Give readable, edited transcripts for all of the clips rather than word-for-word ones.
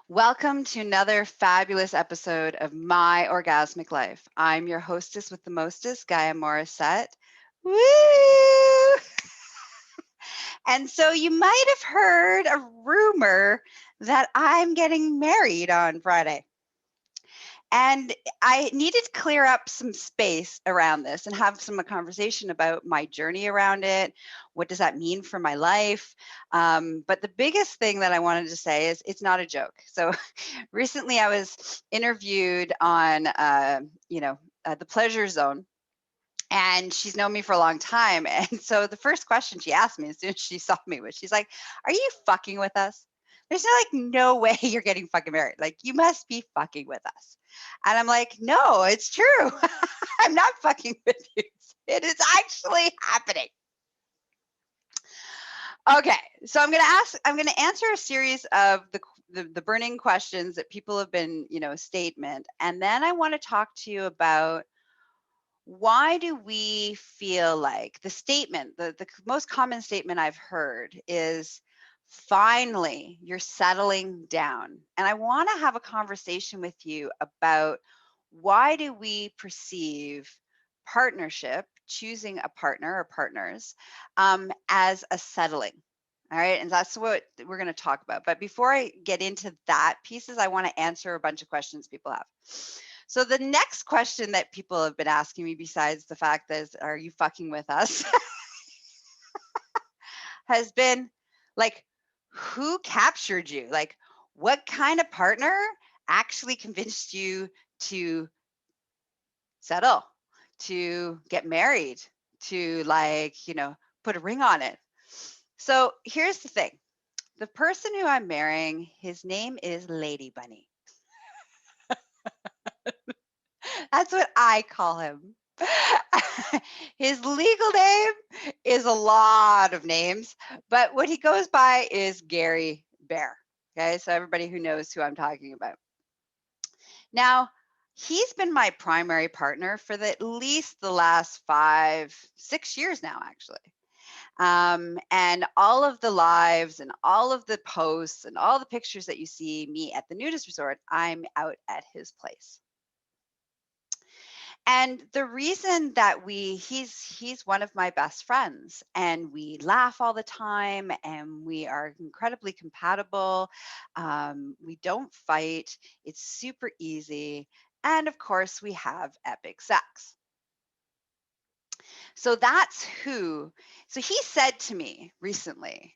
Welcome to another fabulous episode of My Orgasmic Life. I'm your hostess with the mostest, Gaia Morrissette. Woo! And so you might have heard a rumor that I'm getting married on Friday. And I needed to clear up some space around this and have some conversation about my journey around it. What does that mean for my life? But the biggest thing that I wanted to say is it's not a joke. So recently I was interviewed on, The Pleasure Zone. And she's known me for a long time. And so the first question she asked me as soon as she saw me was, she's like, "Are you fucking with us? There's no way you're getting fucking married. Like, you must be fucking with us." And I'm like, "No, it's true. I'm not fucking with you. It is actually happening." Okay, so I'm going to answer a series of the burning questions that people have been, statement. And then I want to talk to you about why do we feel like the statement, the most common statement I've heard is, finally, you're settling down. And I want to have a conversation with you about why do we perceive partnership, choosing a partner or partners, as a settling. All right. And that's what we're going to talk about. But before I get into that pieces, I want to answer a bunch of questions people have. So the next question that people have been asking me, besides the fact that are you fucking with us, has been like, who captured you? Like, what kind of partner actually convinced you to settle, to get married, to put a ring on it? So here's the thing. The person who I'm marrying, his name is Lady Bunny. That's what I call him. His legal name is a lot of names, but what he goes by is Gary Bear. Okay, so everybody who knows who I'm talking about. Now, he's been my primary partner for at least the last 5-6 years now, actually. And all of the lives and all of the posts and all the pictures that you see me at the nudist resort, I'm out at his place. And the reason that he's one of my best friends, and we laugh all the time, and we are incredibly compatible. We don't fight. It's super easy. And of course, we have epic sex. So so he said to me recently,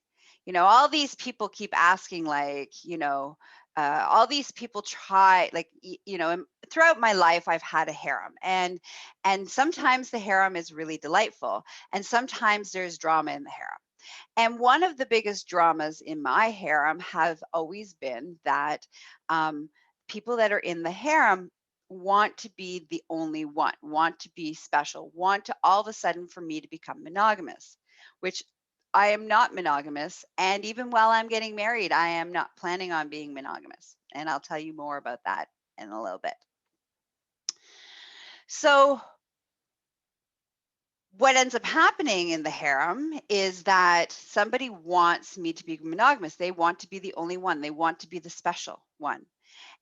all these people keep asking, all these people try, throughout my life, I've had a harem, and sometimes the harem is really delightful, and sometimes there's drama in the harem. And one of the biggest dramas in my harem have always been that people that are in the harem want to be the only one, want to be special, want to all of a sudden for me to become monogamous, which I am not monogamous. And even while I'm getting married, I am not planning on being monogamous. And I'll tell you more about that in a little bit. So what ends up happening in the harem is that somebody wants me to be monogamous. They want to be the only one. They want to be the special one.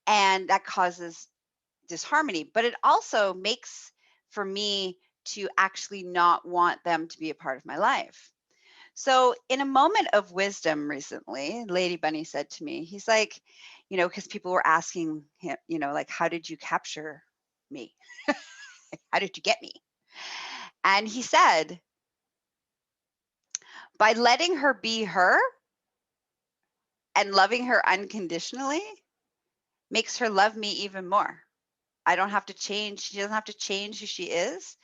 And that causes disharmony, but it also makes for me to actually not want them to be a part of my life. So in a moment of wisdom recently, Lady Bunny said to me, he's like, because people were asking him, like, how did you capture me? How did you get me? And he said, by letting her be her and loving her unconditionally makes her love me even more. I don't have to change. She doesn't have to change who she is.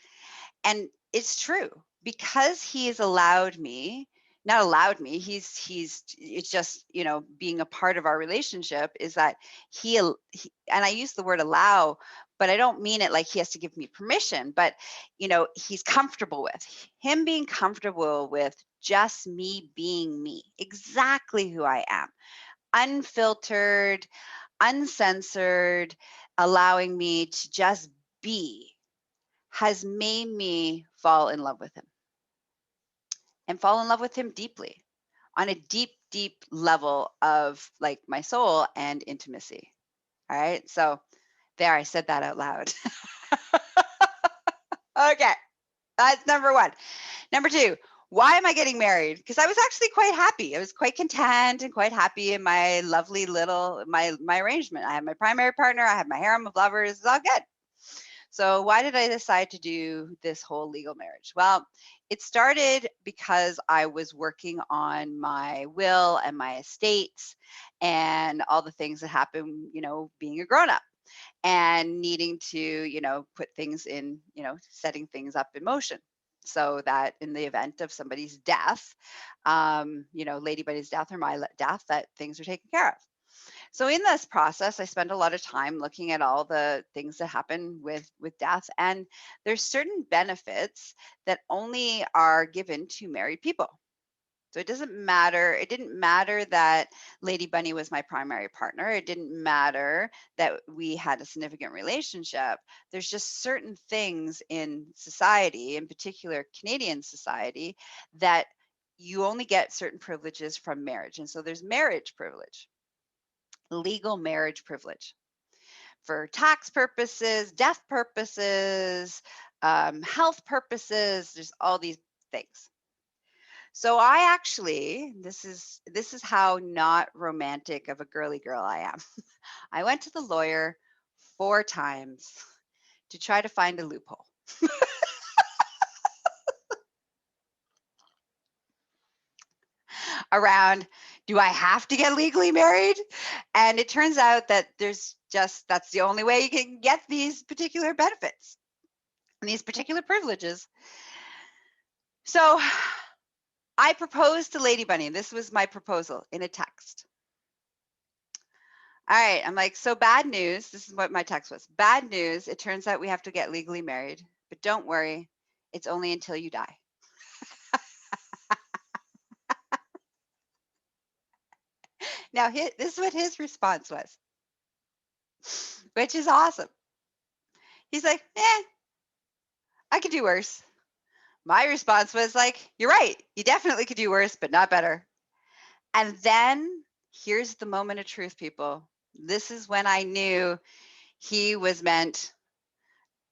And it's true, because he has allowed me, not allowed me, it's just, being a part of our relationship is that he, and I use the word allow, but I don't mean it like he has to give me permission, but, he's comfortable with him being comfortable with just me being me, exactly who I am, unfiltered, uncensored, allowing me to just be, has made me fall in love with him, and fall in love with him deeply, on a deep deep level of like my soul and intimacy. All right. So there, I said that out loud. Okay. That's number one. Number two, why am I getting married? Because I was actually quite happy. I was quite content and quite happy in my lovely little, my arrangement. I had my primary partner. I had my harem of lovers. It's all good. So why did I decide to do this whole legal marriage? Well, it started because I was working on my will and my estates and all the things that happen, being a grown up and needing to, put things in, setting things up in motion so that in the event of somebody's death, Lady Buddy's death or my death, that things are taken care of. So in this process, I spend a lot of time looking at all the things that happen with death, and there's certain benefits that only are given to married people. So it doesn't matter. It didn't matter that Lady Bunny was my primary partner. It didn't matter that we had a significant relationship. There's just certain things in society, in particular Canadian society, that you only get certain privileges from marriage. And so there's marriage privilege, legal marriage privilege for tax purposes, death purposes, health purposes. There's all these things. So I actually, this is how not romantic of a girly girl I am. I went to the lawyer 4 times to try to find a loophole. Around, do I have to get legally married? And it turns out that that's the only way you can get these particular benefits and these particular privileges. So I proposed to Lady Bunny. This was my proposal in a text. All right. I'm like, so bad news. This is what my text was. Bad news. It turns out we have to get legally married, but don't worry. It's only until you die. Now, this is what his response was, which is awesome. He's like, I could do worse. My response was like, you're right. You definitely could do worse, but not better. And then here's the moment of truth, people. This is when I knew he was meant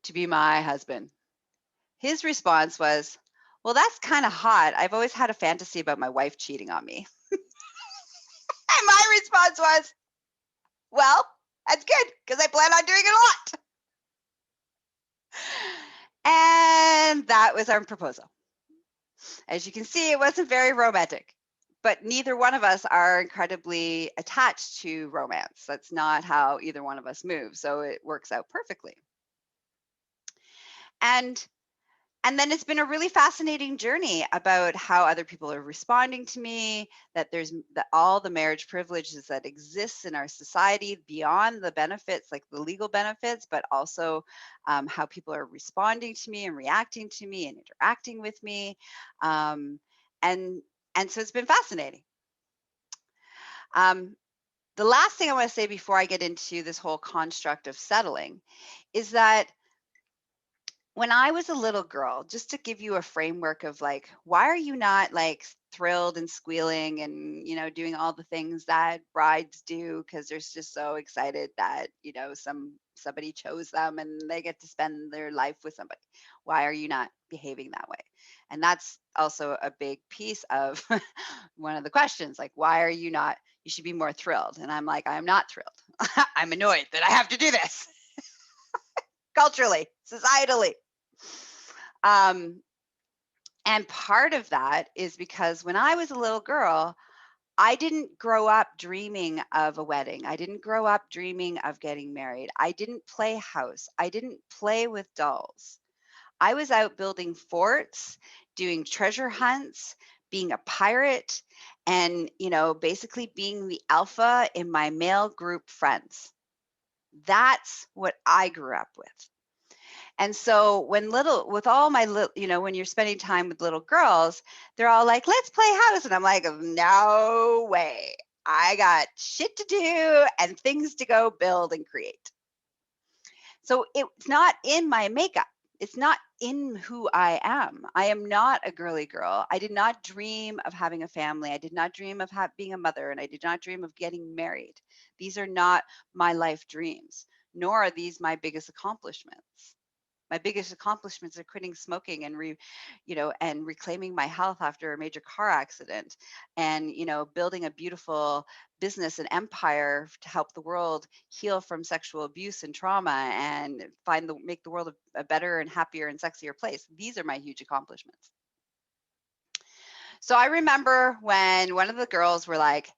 to be my husband. His response was, well, that's kind of hot. I've always had a fantasy about my wife cheating on me. And my response was, well, that's good because I plan on doing it a lot. And that was our proposal. As you can see, it wasn't very romantic, but neither one of us are incredibly attached to romance. That's not how either one of us moves. So it works out perfectly. And then it's been a really fascinating journey about how other people are responding to me, that there's all the marriage privileges that exists in our society beyond the benefits, like the legal benefits, but also how people are responding to me and reacting to me and interacting with me. And so it's been fascinating. The last thing I want to say before I get into this whole construct of settling is that when I was a little girl, just to give you a framework of like, why are you not like thrilled and squealing and, doing all the things that brides do because they're just so excited that, somebody chose them and they get to spend their life with somebody. Why are you not behaving that way? And that's also a big piece of one of the questions, like, why are you not, you should be more thrilled. And I'm like, I'm not thrilled. I'm annoyed that I have to do this. Culturally, societally. And part of that is because when I was a little girl, I didn't grow up dreaming of a wedding. I didn't grow up dreaming of getting married. I didn't play house. I didn't play with dolls. I was out building forts, doing treasure hunts, being a pirate, and, basically being the alpha in my male group friends. That's what I grew up with. And so when when you're spending time with little girls, they're all like, let's play house. And I'm like, no way. I got shit to do and things to go build and create. So it's not in my makeup. It's not in who I am. I am not a girly girl. I did not dream of having a family. I did not dream of being a mother, and I did not dream of getting married. These are not my life dreams, nor are these my biggest accomplishments. My biggest accomplishments are quitting smoking and and reclaiming my health after a major car accident, and building a beautiful business and empire to help the world heal from sexual abuse and trauma, and make the world a better and happier and sexier place. These are my huge accomplishments. So I remember when one of the girls were like,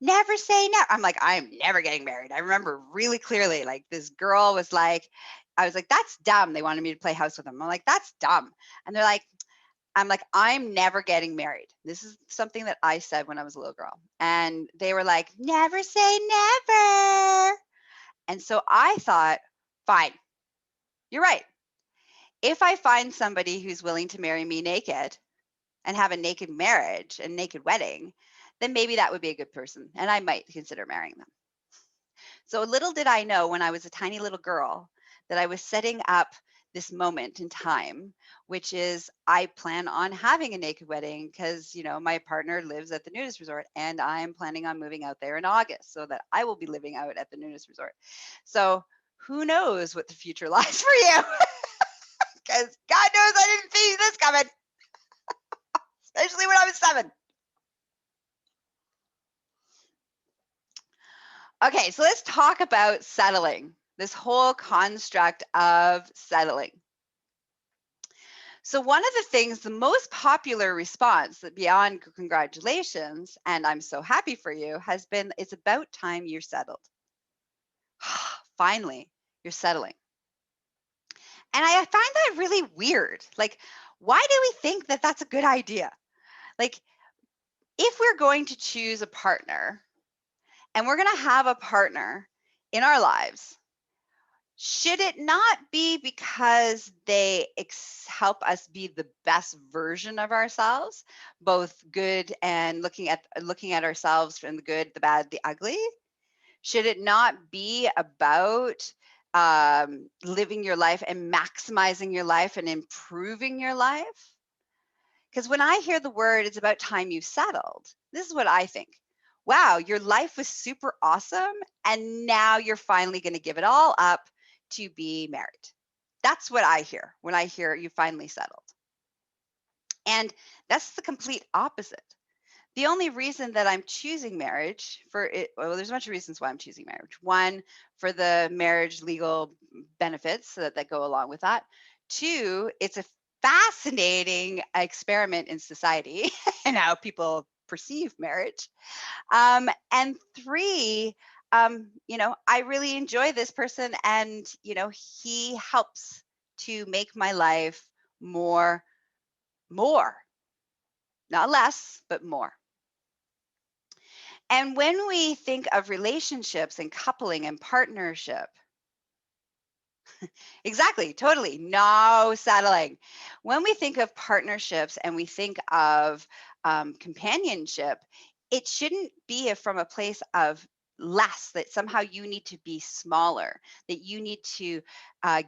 never say never. I'm like, I'm never getting married. I remember really clearly, like, this girl was like, I was like, that's dumb. They wanted me to play house with them. I'm like, that's dumb. And I'm like, I'm never getting married. This is something that I said when I was a little girl. And they were like, never say never. And so I thought, fine, you're right. If I find somebody who's willing to marry me naked and have a naked marriage and naked wedding, then maybe that would be a good person. And I might consider marrying them. So little did I know when I was a tiny little girl that I was setting up this moment in time, which is I plan on having a naked wedding because, my partner lives at the nudist resort, and I'm planning on moving out there in August so that I will be living out at the nudist resort. So who knows what the future lies for you? Because God knows I didn't see this coming, especially when I was 7. Okay, so let's talk about settling, this whole construct of settling. So one of the things, the most popular response that beyond congratulations, and I'm so happy for you, has been, it's about time you're settled. Finally, you're settling. And I find that really weird. Like, why do we think that that's a good idea? Like, if we're going to choose a partner and we're going to have a partner in our lives, should it not be because they help us be the best version of ourselves, both good and looking at ourselves from the good, the bad, the ugly? Should it not be about living your life and maximizing your life and improving your life? Because when I hear the word, it's about time you settled, this is what I think. Wow, your life was super awesome, and now you're finally going to give it all up to be married. That's what I hear when I hear you finally settled. And that's the complete opposite. The only reason that I'm choosing marriage well, there's a bunch of reasons why I'm choosing marriage. One, for the marriage legal benefits that go along with that. Two, it's a fascinating experiment in society and how people perceive marriage. And three, I really enjoy this person, and, he helps to make my life more, not less, but more. And when we think of relationships and coupling and partnership, exactly, totally, no settling. When we think of partnerships and we think of companionship, it shouldn't be from a place of less, that somehow you need to be smaller, that you need to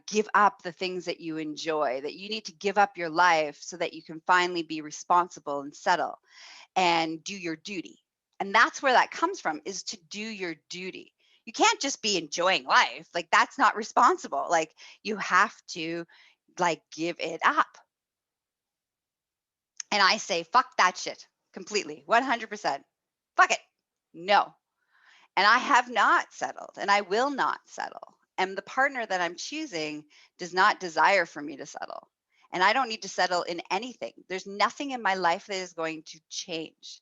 give up the things that you enjoy, that you need to give up your life so that you can finally be responsible and settle and do your duty. And that's where that comes from, is to do your duty. You can't just be enjoying life. Like, that's not responsible. Like, you have to, like, give it up. And I say, fuck that shit completely, 100%. Fuck it. No. And I have not settled, and I will not settle. And the partner that I'm choosing does not desire for me to settle. And I don't need to settle in anything. There's nothing in my life that is going to change.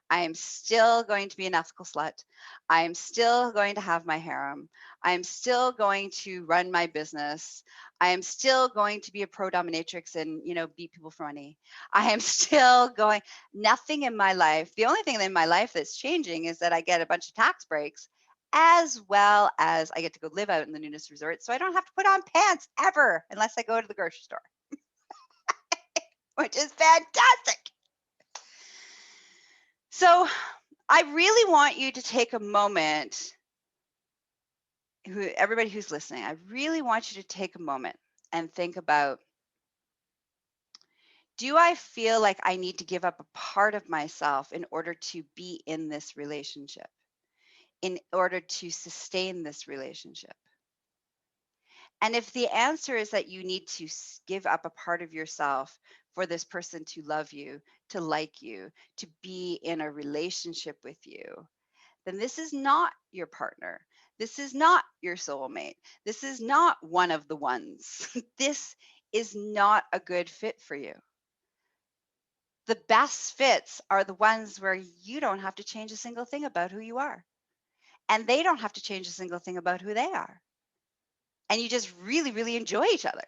I am still going to be an ethical slut. I am still going to have my harem. I am still going to run my business. I am still going to be a pro-dominatrix and, beat people for money. I am still going, nothing in my life. The only thing in my life that's changing is that I get a bunch of tax breaks, as well as I get to go live out in the nudist resort. So I don't have to put on pants ever unless I go to the grocery store, which is fantastic. So I really want you to take a moment, everybody who's listening, I really want you to take a moment and think about Do I feel like I need to give up a part of myself in order to be in this relationship, in order to sustain this relationship? And if the answer is that you need to give up a part of yourself for this person to love you, to like you, to be in a relationship with you, then this is not your partner. This is not your soulmate. This is not one of the ones. This is not a good fit for you. The best fits are the ones where you don't have to change a single thing about who you are, and they don't have to change a single thing about who they are. And you just really, really enjoy each other.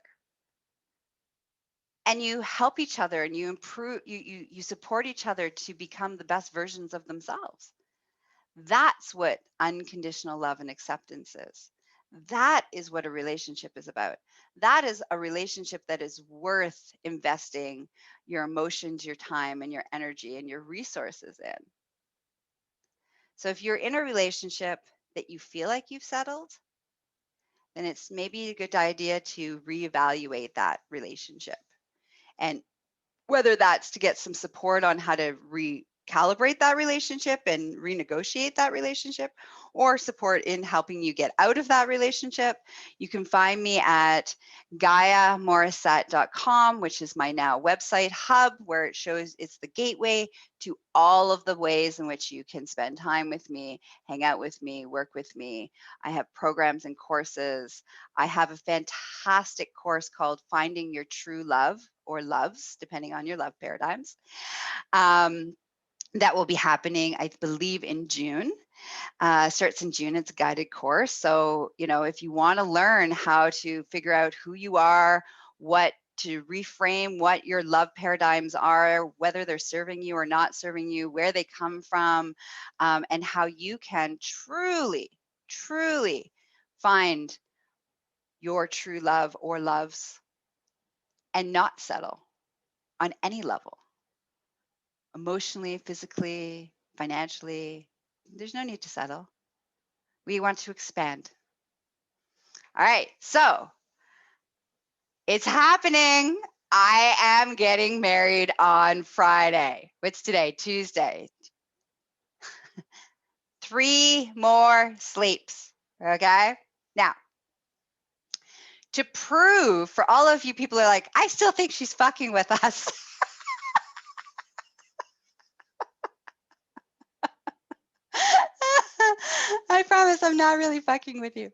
And you help each other and you improve, you support each other to become the best versions of themselves. That's what unconditional love and acceptance is. That is what a relationship is about. That is a relationship that is worth investing your emotions, your time, and your energy and your resources in. So if you're in a relationship that you feel like you've settled, then it's maybe a good idea to reevaluate that relationship. And whether that's to get some support on how to recalibrate that relationship and renegotiate that relationship, or support in helping you get out of that relationship, you can find me at GaiaMorrissette.com, which is my now website hub, where it shows it's the gateway to all of the ways in which you can spend time with me, hang out with me, work with me. I have programs and courses. I have a fantastic course called Finding Your True Love, or loves, depending on your love paradigms. That will be happening, I believe, in June. Starts in June. It's a guided course. So, if you want to learn how to figure out who you are, what to reframe what your love paradigms are, whether they're serving you or not serving you, where they come from, and how you can truly, truly find your true love or loves and not settle on any level, emotionally, physically, financially. There's no need to settle. We want to expand. All right, so it's happening. I am getting married on Friday. What's today? Tuesday. 3 more sleeps. Okay. Now, to prove for all of you people who are like, I still think she's fucking with us. I promise I'm not really fucking with you.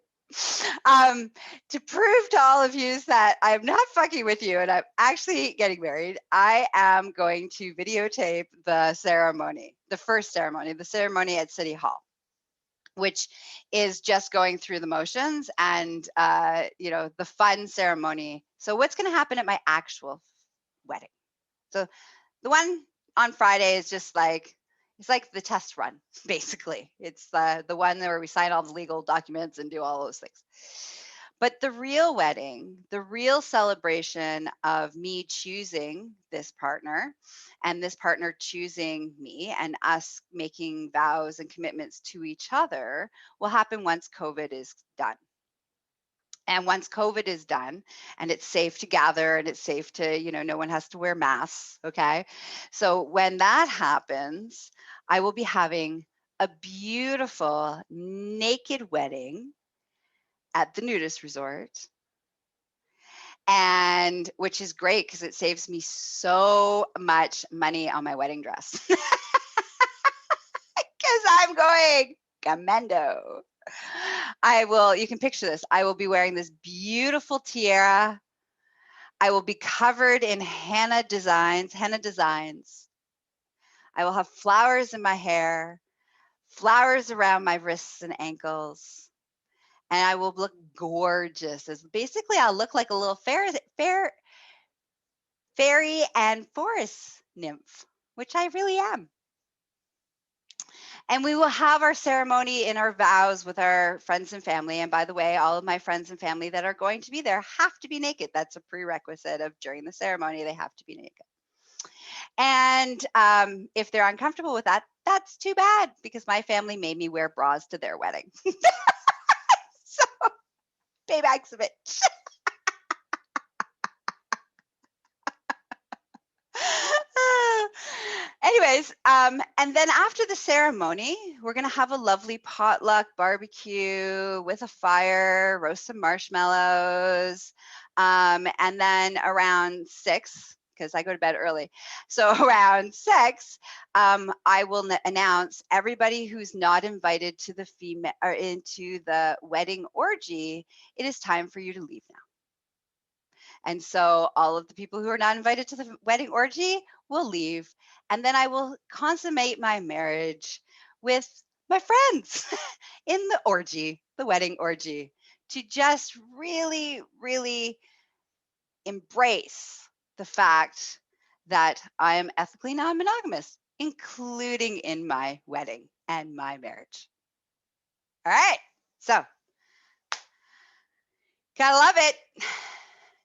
To prove to all of you that I'm not fucking with you and I'm actually getting married, I am going to videotape the ceremony, the first ceremony, the ceremony at City Hall, which is just going through the motions and, the fun ceremony. So what's going to happen at my actual wedding? So the one on Friday is just like, it's like the test run, basically. It's the one where we sign all the legal documents and do all those things. But the real wedding, the real celebration of me choosing this partner and this partner choosing me and us making vows and commitments to each other will happen once COVID is done. And once COVID is done and it's safe to gather and it's safe to, no one has to wear masks. Okay. So when that happens, I will be having a beautiful naked wedding at the nudist resort. And which is great because it saves me so much money on my wedding dress. Because I'm going commando. You can picture this. I will be wearing this beautiful tiara. I will be covered in henna designs. I will have flowers in my hair, flowers around my wrists and ankles, and I will look gorgeous. Basically, I'll look like a little fairy and forest nymph, which I really am. And we will have our ceremony in our vows with our friends and family. And by the way, all of my friends and family that are going to be there have to be naked. That's a prerequisite of during the ceremony, they have to be naked. And if they're uncomfortable with that, that's too bad because my family made me wear bras to their wedding. So paybacks a bitch. Anyways, and then after the ceremony, we're going to have a lovely potluck barbecue with a fire, roast some marshmallows. And then around 6, because I go to bed early. So around 6, I will announce everybody who's not invited to the female or into the wedding orgy. It is time for you to leave now. And so all of the people who are not invited to the wedding orgy will leave. And then I will consummate my marriage with my friends in the orgy, the wedding orgy, to just really, really embrace the fact that I am ethically non-monogamous, including in my wedding and my marriage. All right. So, gotta love it.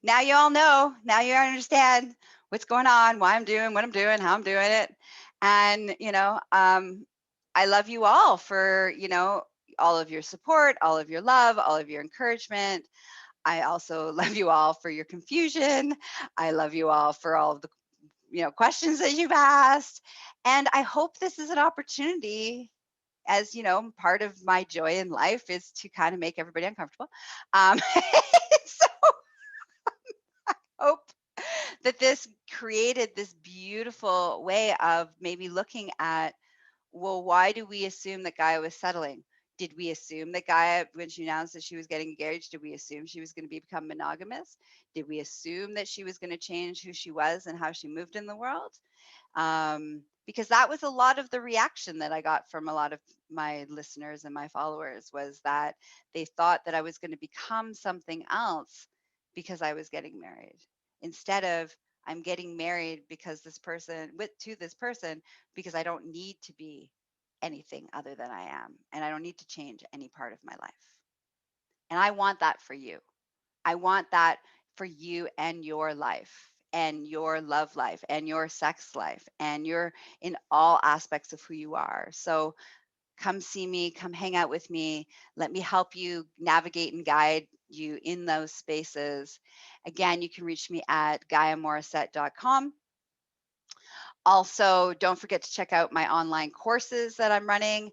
Now you all know, now you understand what's going on, why I'm doing what I'm doing, how I'm doing it. And, I love you all for, all of your support, all of your love, all of your encouragement. I also love you all for your confusion. I love you all for all of the, questions that you've asked. And I hope this is an opportunity, as part of my joy in life is to kind of make everybody uncomfortable. So hope that this created this beautiful way of maybe looking at, well, why do we assume that Gaia was settling? Did we assume that Gaia, when she announced that she was getting engaged, did we assume she was going to become monogamous? Did we assume that she was going to change who she was and how she moved in the world? Because that was a lot of the reaction that I got from a lot of my listeners and my followers, was that they thought that I was going to become something else because I was getting married, instead of I'm getting married because to this person because I don't need to be anything other than I am, and I don't need to change any part of my life. And I want that for you. I want that for you and your life and your love life and your sex life and your in all aspects of who you are. So come see me, come hang out with me. Let me help you navigate and guide you in those spaces. Again, you can reach me at GaiaMorrissette.com. Also, don't forget to check out my online courses that I'm running,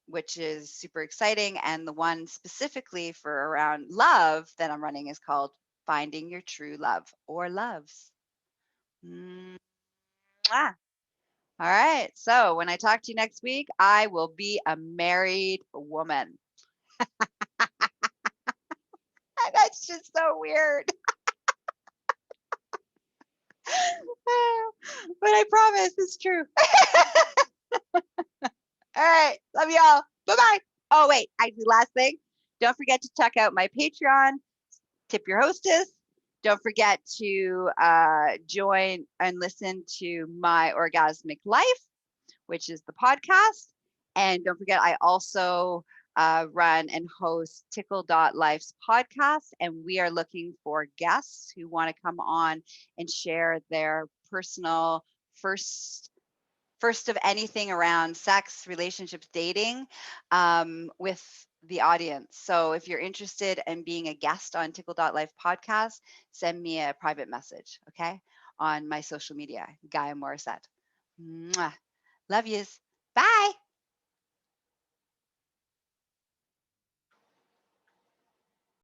which is super exciting. And the one specifically for around love that I'm running is called Finding Your True Love or Loves. Mwah. All right. So when I talk to you next week, I will be a married woman. That's just so weird. But I promise it's true. All right. Love y'all. Bye-bye. Oh, wait. Actually, last thing. Don't forget to check out my Patreon, Tip Your Hostess. Don't forget to join and listen to my Orgasmic Life, which is the podcast. And don't forget, I also run and host Tickle.life's podcast. And we are looking for guests who want to come on and share their personal first of anything around sex, relationships, dating with the audience. So if you're interested in being a guest on Tickle.life podcast, send me a private message, okay? On my social media, Gaia Morrissette. Mwah. Love yous. Bye.